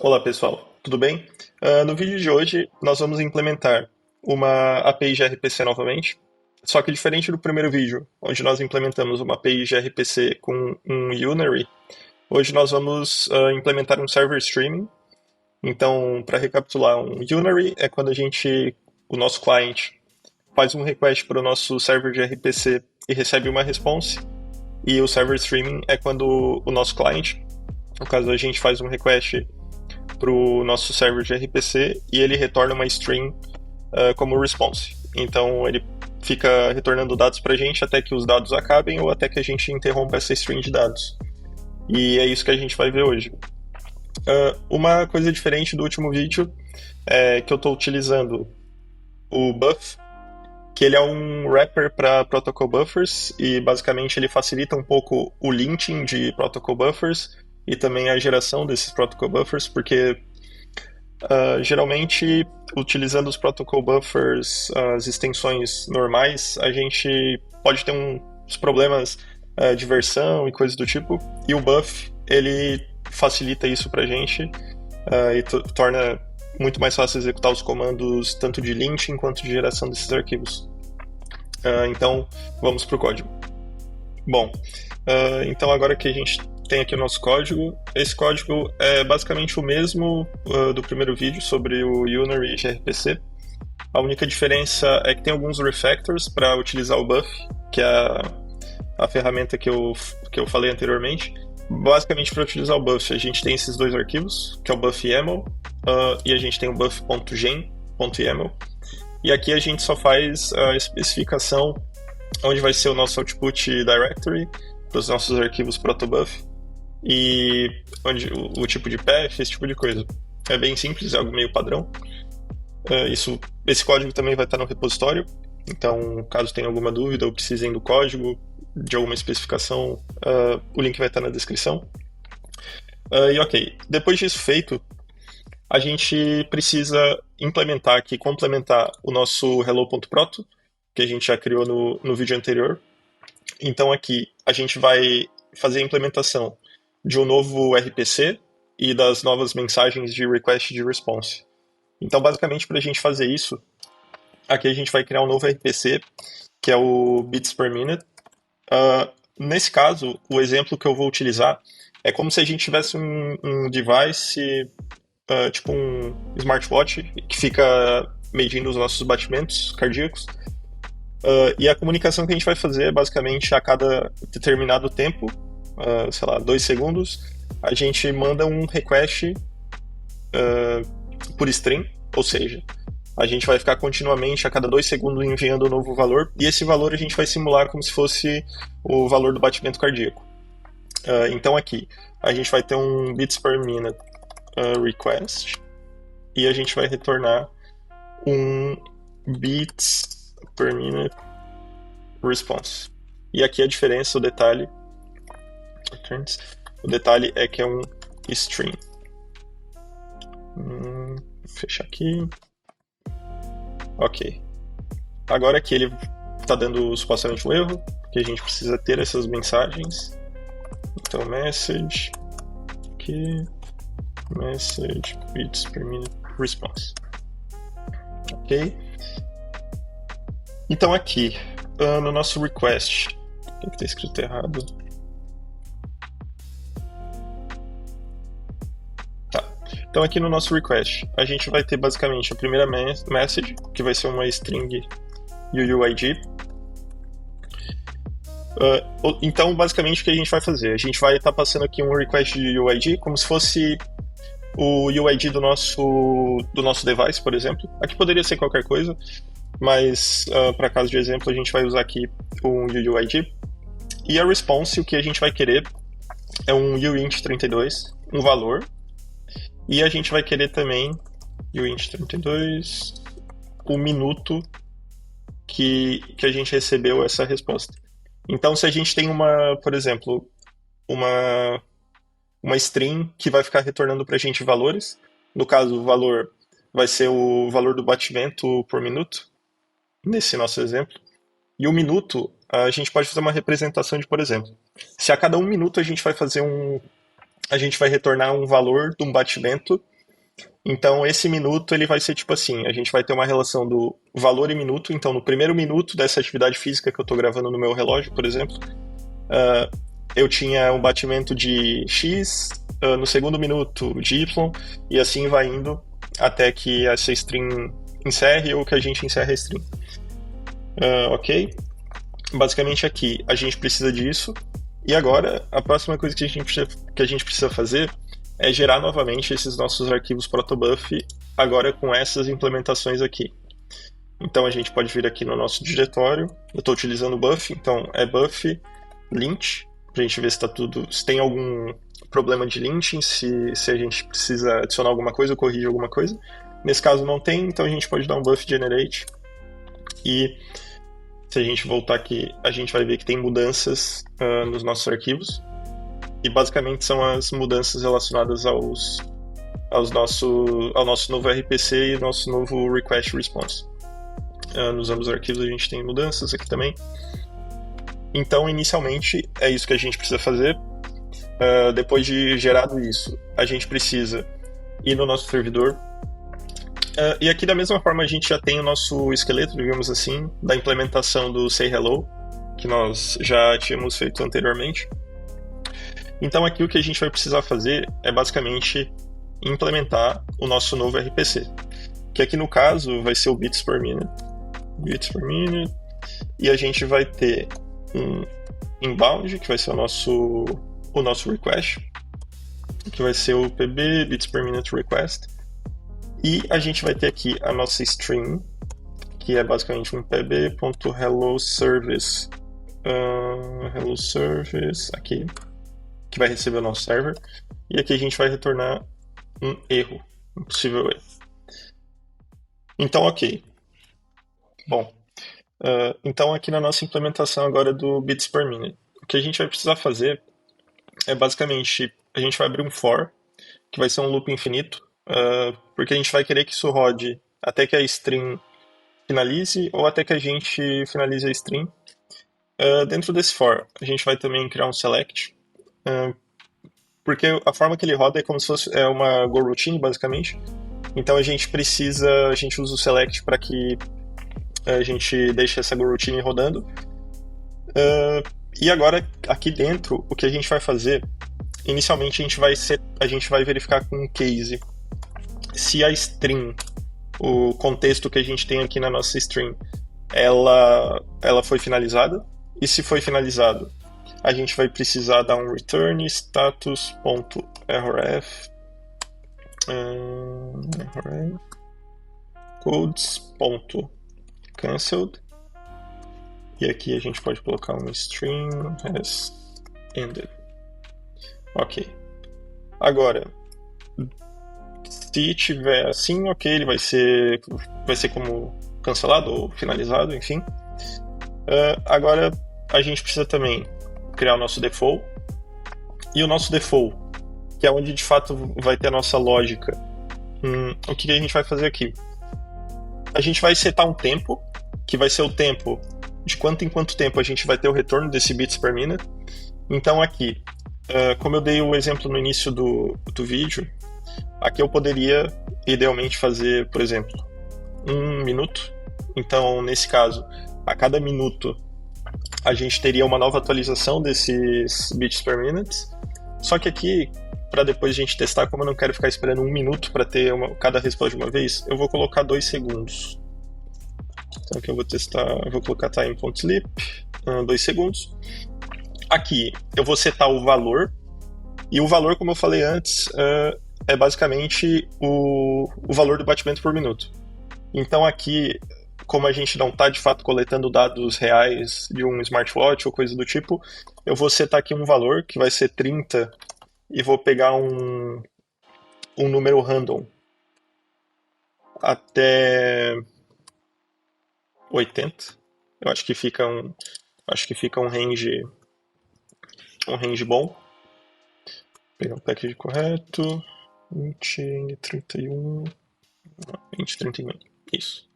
Olá pessoal, tudo bem? No vídeo de hoje nós vamos implementar uma API gRPC novamente, só que diferente do primeiro vídeo, onde nós implementamos uma API gRPC com um Unary, hoje nós vamos implementar um server streaming. Então, para recapitular, um Unary é quando o nosso client, faz um request para o nosso server gRPC e recebe uma response, e o server streaming é quando o nosso client, no caso a gente faz um request para o nosso server de RPC e ele retorna uma string como response. Então ele fica retornando dados para a gente até que os dados acabem ou até que a gente interrompa essa string de dados. E é isso que a gente vai ver hoje. Uma coisa diferente do último vídeo é que eu estou utilizando o Buff, que ele é um wrapper para protocol buffers e basicamente ele facilita um pouco o linting de protocol buffers e também a geração desses protocol buffers, porque geralmente utilizando os protocol buffers, as extensões normais, a gente pode ter uns problemas de versão e coisas do tipo, e o buff ele facilita isso pra gente e torna muito mais fácil executar os comandos tanto de linting quanto de geração desses arquivos. Então vamos para o código. Bom, então agora que a gente tem aqui o nosso código, esse código é basicamente o mesmo do primeiro vídeo sobre o Unary gRPC. A única diferença é que tem alguns refactors para utilizar o Buff, que é a ferramenta que eu falei anteriormente. Basicamente, para utilizar o Buff, a gente tem esses dois arquivos, que é o buff.yaml e a gente tem o buff.gen.yaml. E aqui a gente só faz a especificação onde vai ser o nosso output directory para os nossos arquivos protobuf e onde o tipo de path, esse tipo de coisa. É bem simples, é algo meio padrão. Esse código também vai estar no repositório, então caso tenha alguma dúvida ou precisem do código, de alguma especificação, o link vai estar na descrição. E ok, depois disso feito, a gente precisa implementar aqui, complementar o nosso hello.proto, que a gente já criou no vídeo anterior. Então aqui a gente vai fazer a implementação de um novo RPC e das novas mensagens de request e de response. Então basicamente para a gente fazer isso, aqui a gente vai criar um novo RPC, que é o bits per minute. Nesse caso, o exemplo que eu vou utilizar é como se a gente tivesse um device, tipo um smartwatch, que fica medindo os nossos batimentos cardíacos. E a comunicação que a gente vai fazer é basicamente a cada determinado tempo, sei lá, 2 segundos, a gente manda um request por string, ou seja, a gente vai ficar continuamente a cada 2 segundos enviando um novo valor, e esse valor a gente vai simular como se fosse o valor do batimento cardíaco. Então aqui, a gente vai ter um bits per minute request, e a gente vai retornar um bits per minute response. E aqui a diferença, o detalhe é que é um string. Vou fechar aqui. Ok. Agora que ele está dando supostamente um erro, que a gente precisa ter essas mensagens. Então message aqui, message bits per minute response. Ok. Então aqui no nosso request, o que está escrito errado? Tá. Então aqui no nosso request, a gente vai ter basicamente a primeira message, que vai ser uma string UUID. Então basicamente o que a gente vai fazer? A gente vai estar passando aqui um request de UUID como se fosse o UID do nosso device, por exemplo. Aqui poderia ser qualquer coisa, mas para caso de exemplo a gente vai usar aqui um UUID. E a response, o que a gente vai querer é um uint32, um valor. E a gente vai querer também uint32, o minuto que a gente recebeu essa resposta. Então se a gente tem por exemplo, uma string que vai ficar retornando para a gente valores. No caso, o valor vai ser o valor do batimento por minuto, nesse nosso exemplo. E o minuto, a gente pode fazer uma representação de, por exemplo, se a cada 1 minuto a gente vai retornar um valor de um batimento, Então, esse minuto ele vai ser tipo assim: a gente vai ter uma relação do valor em minuto. Então, no primeiro minuto dessa atividade física que eu estou gravando no meu relógio, por exemplo, eu tinha um batimento de X, no segundo minuto de Y, e assim vai indo até que essa string encerre ou que a gente encerre a string. Ok? Basicamente aqui a gente precisa disso. E agora, a próxima coisa que a gente precisa fazer é gerar novamente esses nossos arquivos protobuf, agora com essas implementações aqui. Então a gente pode vir aqui no nosso diretório. Eu estou utilizando o buff, então é buff lint, para a gente ver se, se tem algum problema de linting, se a gente precisa adicionar alguma coisa ou corrigir alguma coisa. Nesse caso não tem, então a gente pode dar um buff generate. E se a gente voltar aqui, a gente vai ver que tem mudanças nos nossos arquivos. E basicamente são as mudanças relacionadas ao nosso novo RPC e nosso novo request response. Nos ambos os arquivos a gente tem mudanças aqui também. Então, inicialmente, é isso que a gente precisa fazer. Depois de gerado isso, a gente precisa ir no nosso servidor. E aqui, da mesma forma, a gente já tem o nosso esqueleto, digamos assim, da implementação do Say Hello, que nós já tínhamos feito anteriormente. Então, aqui o que a gente vai precisar fazer é basicamente implementar o nosso novo RPC, que aqui no caso vai ser o bits per minute, e a gente vai ter um inbound, que vai ser o nosso request, que vai ser o pb bits per minute request, e a gente vai ter aqui a nossa string, que é basicamente um pb.helloservice, aqui, que vai receber o nosso server, e aqui a gente vai retornar um erro, um possível erro. Então, ok. Bom, então aqui na nossa implementação agora do bits per minute, o que a gente vai precisar fazer é basicamente, a gente vai abrir um for, que vai ser um loop infinito, porque a gente vai querer que isso rode até que a string finalize ou até que a gente finalize a string. Dentro desse for, a gente vai também criar um select, porque a forma que ele roda é como se fosse uma goroutine, basicamente. Então a gente usa o select para que a gente deixe essa goroutine rodando. E agora, aqui dentro, o que a gente vai fazer, inicialmente a gente vai verificar com um case se a string, o contexto que a gente tem aqui na nossa string, ela foi finalizada. E se foi finalizado, a gente vai precisar dar um return status.rf codes.cancelled, e aqui a gente pode colocar um string has ended. Ok. Agora, se tiver assim, ok, ele vai ser como cancelado ou finalizado, enfim. Agora a gente precisa também criar o nosso default, e o nosso default, que é onde de fato vai ter a nossa lógica. O que a gente vai fazer aqui? A gente vai setar um tempo, que vai ser o tempo de quanto em quanto tempo a gente vai ter o retorno desse bits per minute. Então aqui, como eu dei o exemplo no início do vídeo, aqui eu poderia idealmente fazer, por exemplo, 1 minuto. Então, nesse caso, a cada minuto a gente teria uma nova atualização desses bits per minute. Só que aqui, para depois a gente testar, como eu não quero ficar esperando 1 minuto para ter cada resposta de uma vez, eu vou colocar 2 segundos. Então aqui eu vou testar, eu vou colocar time.sleep, 2 segundos. Aqui eu vou setar o valor, e o valor, como eu falei antes, é basicamente o valor do batimento por minuto. Então aqui, como a gente não está de fato coletando dados reais de um smartwatch ou coisa do tipo, eu vou setar aqui um valor que vai ser 30 e vou pegar um número random até 80. Eu acho que fica um range bom. Vou pegar o package correto. 20, 31, 20, 31. Isso.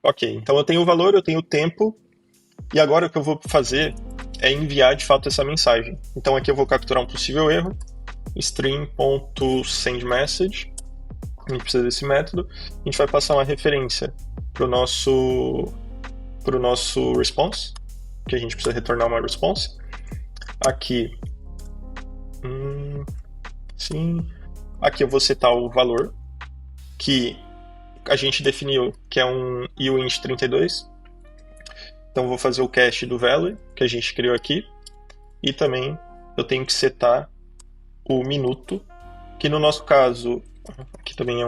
Ok, então eu tenho o valor, eu tenho o tempo, e agora o que eu vou fazer é enviar de fato essa mensagem. Então aqui eu vou capturar um possível erro, string.sendMessage, A gente precisa desse método. A gente vai passar uma referência para o nosso response, que a gente precisa retornar uma response. Aqui, sim. Aqui eu vou setar o valor que a gente definiu, que é um uint32. Então eu vou fazer o cache do value que a gente criou aqui. E também eu tenho que setar o minuto, que no nosso caso, aqui também a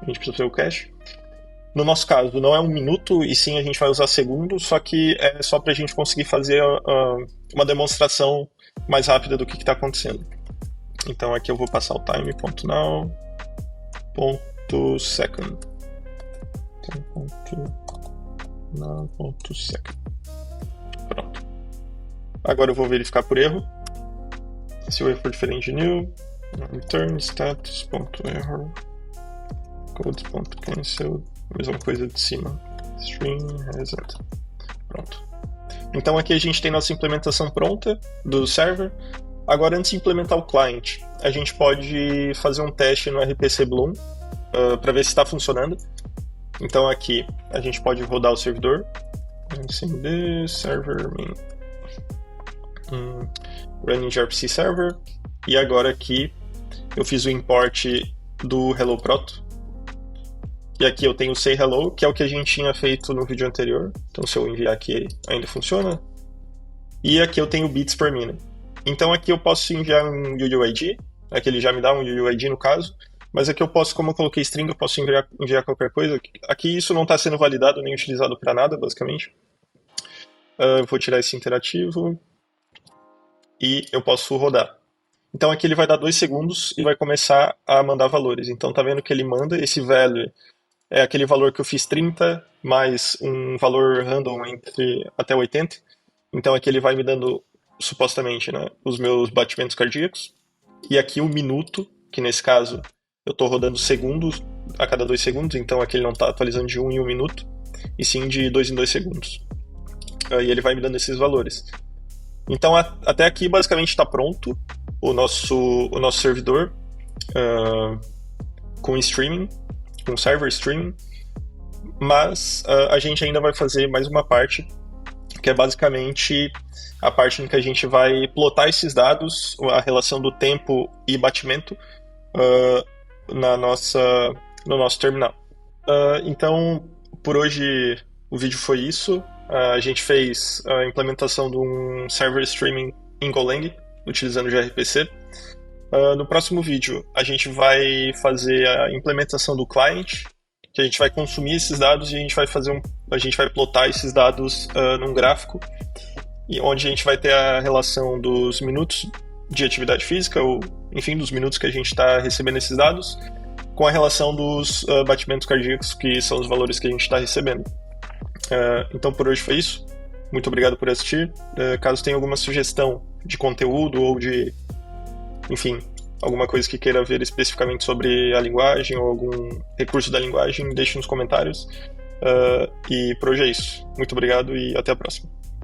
gente precisa fazer o cache. No nosso caso, não é 1 minuto, e sim a gente vai usar segundo, só que é só para a gente conseguir fazer uma demonstração mais rápida do que está acontecendo. Então aqui eu vou passar o time.now.second. Pronto. Agora eu vou verificar por erro. Se o erro for diferente de new, return status.error codes.cancel, mesma coisa de cima, string hasn't. Pronto. Então aqui a gente tem nossa implementação pronta do server. Agora, antes de implementar o client, a gente pode fazer um teste no RPC Bloom para ver se está funcionando. Então aqui a gente pode rodar o servidor, cmd server main running gRPC server, e agora aqui eu fiz o import do hello proto, e aqui eu tenho o say hello, que é o que a gente tinha feito no vídeo anterior. Então se eu enviar aqui ainda funciona, e aqui eu tenho bits per minute. Então aqui eu posso enviar um UUID, aqui ele já me dá um UUID no caso, mas aqui eu posso, como eu coloquei string, eu posso enviar qualquer coisa. Aqui isso não está sendo validado nem utilizado para nada, basicamente. Vou tirar esse interativo e eu posso rodar. Então aqui ele vai dar 2 segundos e vai começar a mandar valores. Então tá vendo que ele manda esse value, é aquele valor que eu fiz 30 mais um valor random entre até 80. Então aqui ele vai me dando, supostamente, né, os meus batimentos cardíacos. E aqui o minuto, que nesse caso eu estou rodando segundos a cada 2 segundos, então aqui ele não está atualizando de 1 em 1 minuto, e sim de 2 em 2 segundos. E ele vai me dando esses valores. Então até aqui basicamente está pronto o nosso servidor com streaming, com server streaming, mas a gente ainda vai fazer mais uma parte, que é basicamente a parte em que a gente vai plotar esses dados, a relação do tempo e batimento no nosso terminal. Então, por hoje o vídeo foi isso. A gente fez a implementação de um server streaming em Golang, utilizando gRPC. No próximo vídeo, a gente vai fazer a implementação do client, que a gente vai consumir esses dados e a gente vai plotar esses dados num gráfico, e onde a gente vai ter a relação dos minutos de atividade física, ou enfim, dos minutos que a gente está recebendo esses dados, com a relação dos batimentos cardíacos, que são os valores que a gente está recebendo. Então por hoje foi isso. Muito obrigado por assistir. Caso tenha alguma sugestão de conteúdo ou de, enfim, alguma coisa que queira ver especificamente sobre a linguagem ou algum recurso da linguagem, deixe nos comentários. E por hoje é isso. Muito obrigado e até a próxima.